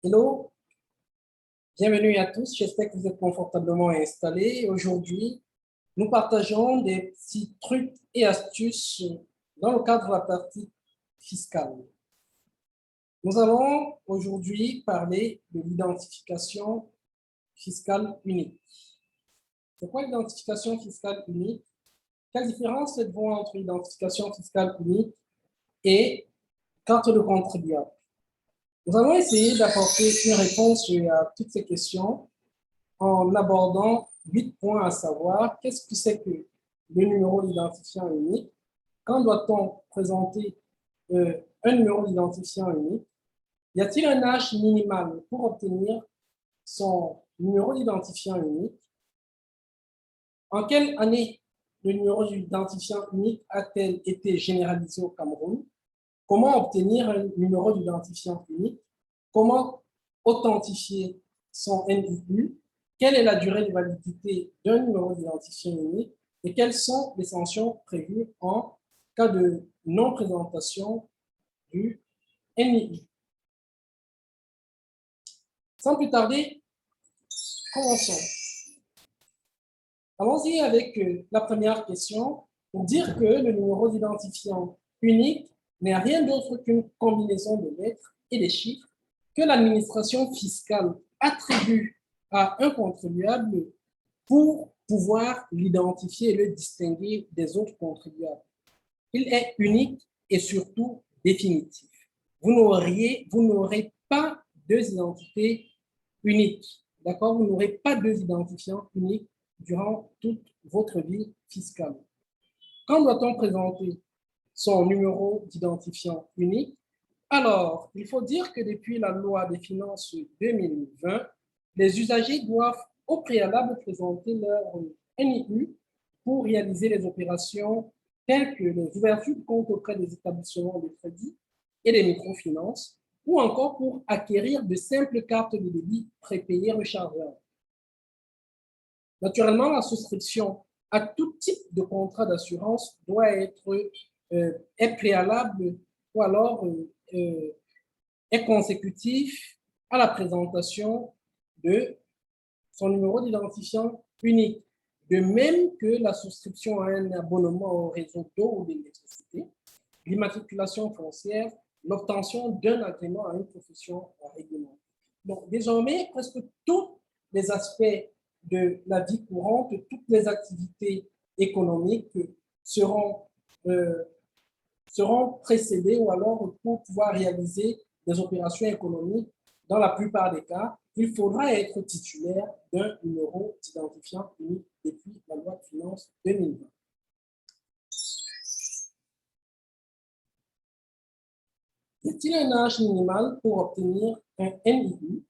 Hello, bienvenue à tous. J'espère que vous êtes confortablement installés. Aujourd'hui, nous partageons des petits trucs et astuces dans le cadre de la partie fiscale. Nous allons aujourd'hui parler de l'identification fiscale unique. C'est quoi l'identification fiscale unique? Quelle différence faites-vous entre l'identification fiscale unique et carte de contribuable? Nous allons essayer d'apporter une réponse à toutes ces questions en abordant 8 points, à savoir qu'est-ce que c'est que le numéro d'identifiant unique, quand doit-on présenter un numéro d'identifiant unique, y a-t-il un âge minimal pour obtenir son numéro d'identifiant unique, en quelle année le numéro d'identifiant unique a-t-il été généralisé au Cameroun, comment obtenir un numéro d'identifiant unique, comment authentifier son NIU, quelle est la durée de validité d'un numéro d'identifiant unique et quelles sont les sanctions prévues en cas de non-présentation du NIU. Sans plus tarder, commençons. Allons-y avec la première question pour dire que le numéro d'identifiant unique n'est rien d'autre qu'une combinaison de lettres et de chiffres que l'administration fiscale attribue à un contribuable pour pouvoir l'identifier et le distinguer des autres contribuables. Il est unique et surtout définitif. Vous n'aurez pas deux identités uniques. D'accord? Vous n'aurez pas deux identifiants uniques durant toute votre vie fiscale. Quand doit-on présenter son numéro d'identifiant unique? Alors, il faut dire que depuis la loi des finances 2020, les usagers doivent au préalable présenter leur NIU pour réaliser les opérations telles que les ouvertures de compte auprès des établissements de crédit et des microfinances, ou encore pour acquérir de simples cartes de débit prépayées rechargeables. Naturellement, la souscription à tout type de contrat d'assurance doit être est préalable ou alors est consécutif à la présentation de son numéro d'identifiant unique. De même que la souscription à un abonnement au réseau d'eau ou d'électricité, l'immatriculation foncière, l'obtention d'un agrément à une profession réglementée. Donc, désormais, presque tous les aspects de la vie courante, toutes les activités économiques seront précédées ou alors pour pouvoir réaliser des opérations économiques, dans la plupart des cas, il faudra être titulaire d'un numéro d'identifiant unique depuis la loi de finances 2020. Y a-t-il un âge minimal pour obtenir un NIU?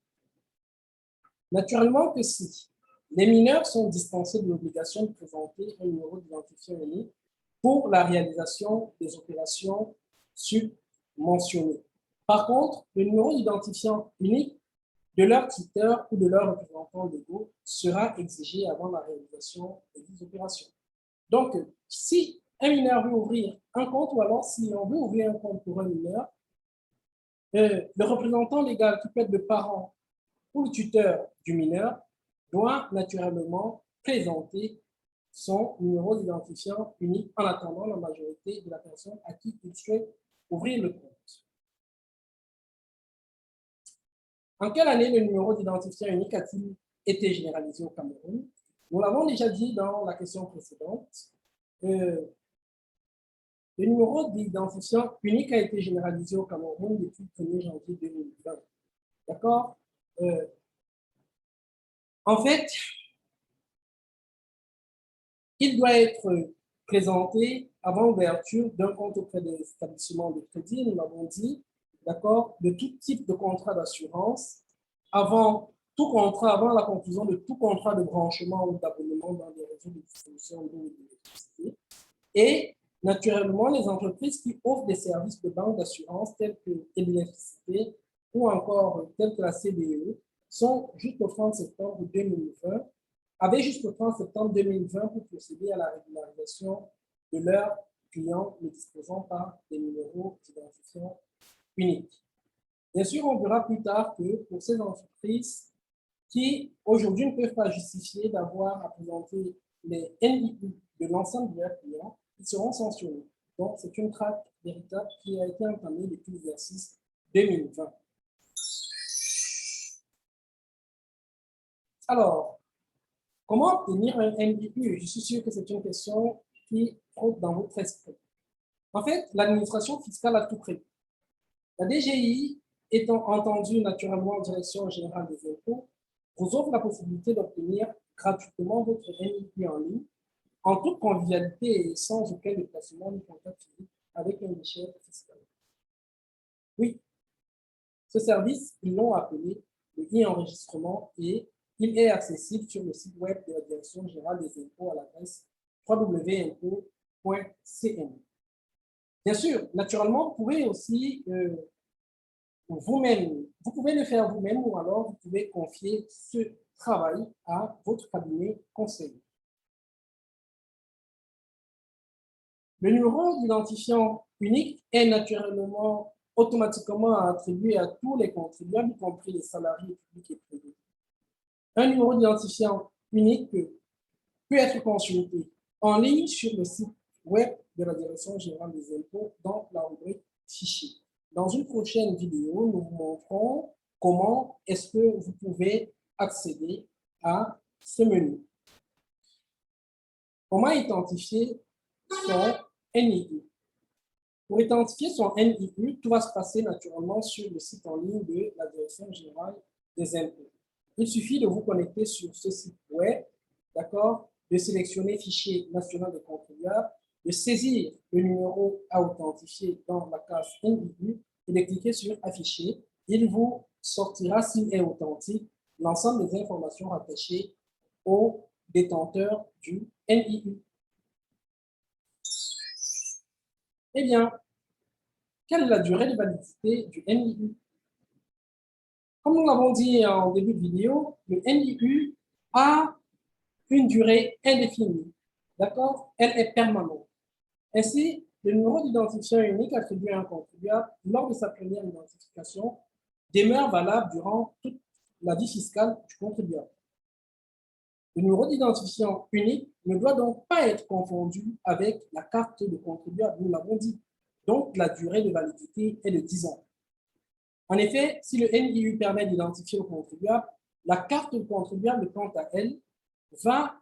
Naturellement que si. Les mineurs sont dispensés de l'obligation de présenter un numéro d'identifiant unique pour la réalisation des opérations submentionnées. Par contre, le numéro d'identifiant unique de leur tuteur ou de leur représentant légaux sera exigé avant la réalisation des opérations. Donc, si un mineur veut ouvrir un compte, ou alors si on veut ouvrir un compte pour un mineur, le représentant légal qui peut être le parent ou le tuteur du mineur doit naturellement présenter son numéro d'identifiant unique en attendant la majorité de la personne à qui il souhaite ouvrir le compte. En quelle année le numéro d'identifiant unique a-t-il été généralisé au Cameroun? Nous l'avons déjà dit dans la question précédente. Le numéro d'identifiant unique a été généralisé au Cameroun depuis le 1er janvier 2020. D'accord? En fait, il doit être présenté avant l'ouverture d'un compte auprès des établissements de crédit, nous l'avons dit, d'accord, de tout type de contrat d'assurance, avant tout contrat, avant la conclusion de tout contrat de branchement ou d'abonnement dans des réseaux de distribution d'eau et d'électricité. Et naturellement, les entreprises qui offrent des services de banque d'assurance tels que l'électricité ou encore tels que la CDE sont jusqu'au 30 septembre 2020 avaient jusqu'au 30 septembre 2020 pour procéder à la régularisation de leurs clients ne disposant pas des numéros d'identifiant uniques. Bien sûr, on verra plus tard que pour ces entreprises qui, aujourd'hui, ne peuvent pas justifier d'avoir à présenter les NIU de l'ensemble de leurs clients, ils seront sanctionnés. Donc, c'est une traque véritable qui a été entamée depuis l'exercice 2020. Alors, comment obtenir un NIU? Je suis sûr que c'est une question qui trotte dans votre esprit. En fait, l'administration fiscale a tout prévu. La DGI, étant entendue naturellement en Direction générale des impôts, vous offre la possibilité d'obtenir gratuitement votre NIU en ligne, en toute convivialité et sans aucun déplacement ni contact physique avec un guichet fiscal. Oui, ce service, ils l'ont appelé le e-enregistrement et il est accessible sur le site web de la Direction générale des impôts à l'adresse www.impôts.cm. Bien sûr, naturellement, vous pouvez aussi vous-même, vous pouvez le faire vous-même ou alors vous pouvez confier ce travail à votre cabinet conseiller. Le numéro d'identifiant unique est naturellement automatiquement attribué à tous les contribuables, y compris les salariés publics et privés. Un numéro d'identifiant unique peut être consulté en ligne sur le site web de la Direction générale des impôts dans la rubrique Fichiers. Dans une prochaine vidéo, nous vous montrons comment est-ce que vous pouvez accéder à ce menu. Comment identifier son NIU? Pour identifier son NIU, tout va se passer naturellement sur le site en ligne de la Direction générale des impôts. Il suffit de vous connecter sur ce site web, d'accord, de sélectionner Fichier national des contribuables, de saisir le numéro à authentifier dans la case NIU et de cliquer sur Afficher. Il vous sortira, s'il est authentique, l'ensemble des informations rattachées au détenteur du NIU. Eh bien, quelle est la durée de validité du NIU? Comme nous l'avons dit en début de vidéo, le NIU a une durée indéfinie. D'accord? Elle est permanente. Ainsi, le numéro d'identifiant unique attribué à un contribuable lors de sa première identification demeure valable durant toute la vie fiscale du contribuable. Le numéro d'identifiant unique ne doit donc pas être confondu avec la carte de contribuable, nous l'avons dit. Donc, la durée de validité est de 10 ans. En effet, si le NIU permet d'identifier le contribuable, la carte du contribuable, quant à elle, va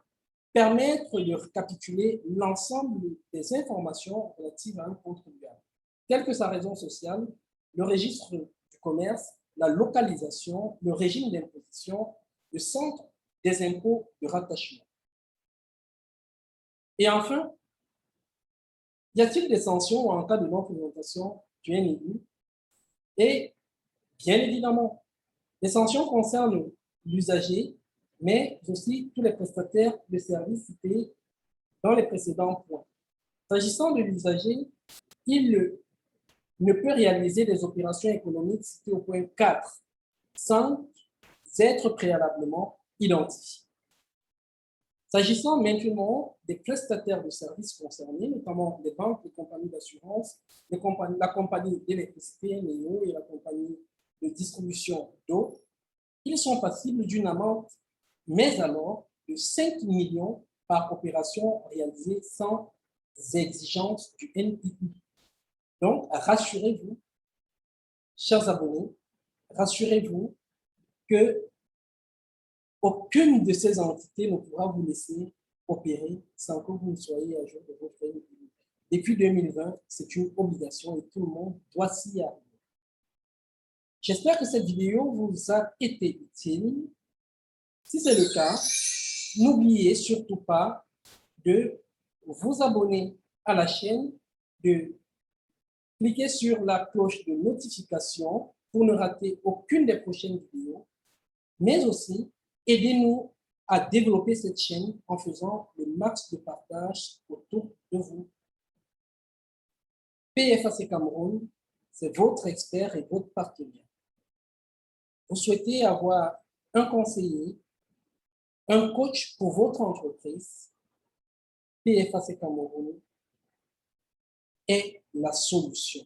permettre de récapituler l'ensemble des informations relatives à un contribuable, telles que sa raison sociale, le registre du commerce, la localisation, le régime d'imposition, le centre des impôts de rattachement. Et enfin, y a-t-il des sanctions en cas de non-présentation du NIU? Et bien évidemment, les sanctions concernent l'usager, mais aussi tous les prestataires de services cités dans les précédents points. S'agissant de l'usager, il ne peut réaliser des opérations économiques citées au point 4 sans être préalablement identifié. S'agissant maintenant des prestataires de services concernés, notamment les banques, les compagnies d'assurance, la compagnie d'électricité, NEO, et la compagnie de distribution d'eau, ils sont passibles d'une amende, mais alors de 5 millions par opération réalisée sans exigence du NIU. Donc, rassurez-vous, chers abonnés, rassurez-vous que aucune de ces entités ne pourra vous laisser opérer sans que vous ne soyez à jour de votre NIU. Depuis 2020, c'est une obligation et tout le monde doit s'y arriver. J'espère que cette vidéo vous a été utile. Si c'est le cas, n'oubliez surtout pas de vous abonner à la chaîne, de cliquer sur la cloche de notification pour ne rater aucune des prochaines vidéos, mais aussi aidez-nous à développer cette chaîne en faisant le max de partage autour de vous. PFAC Cameroun, c'est votre expert et votre partenaire. Vous souhaitez avoir un conseiller, un coach pour votre entreprise, PFAC Cameroun est la solution.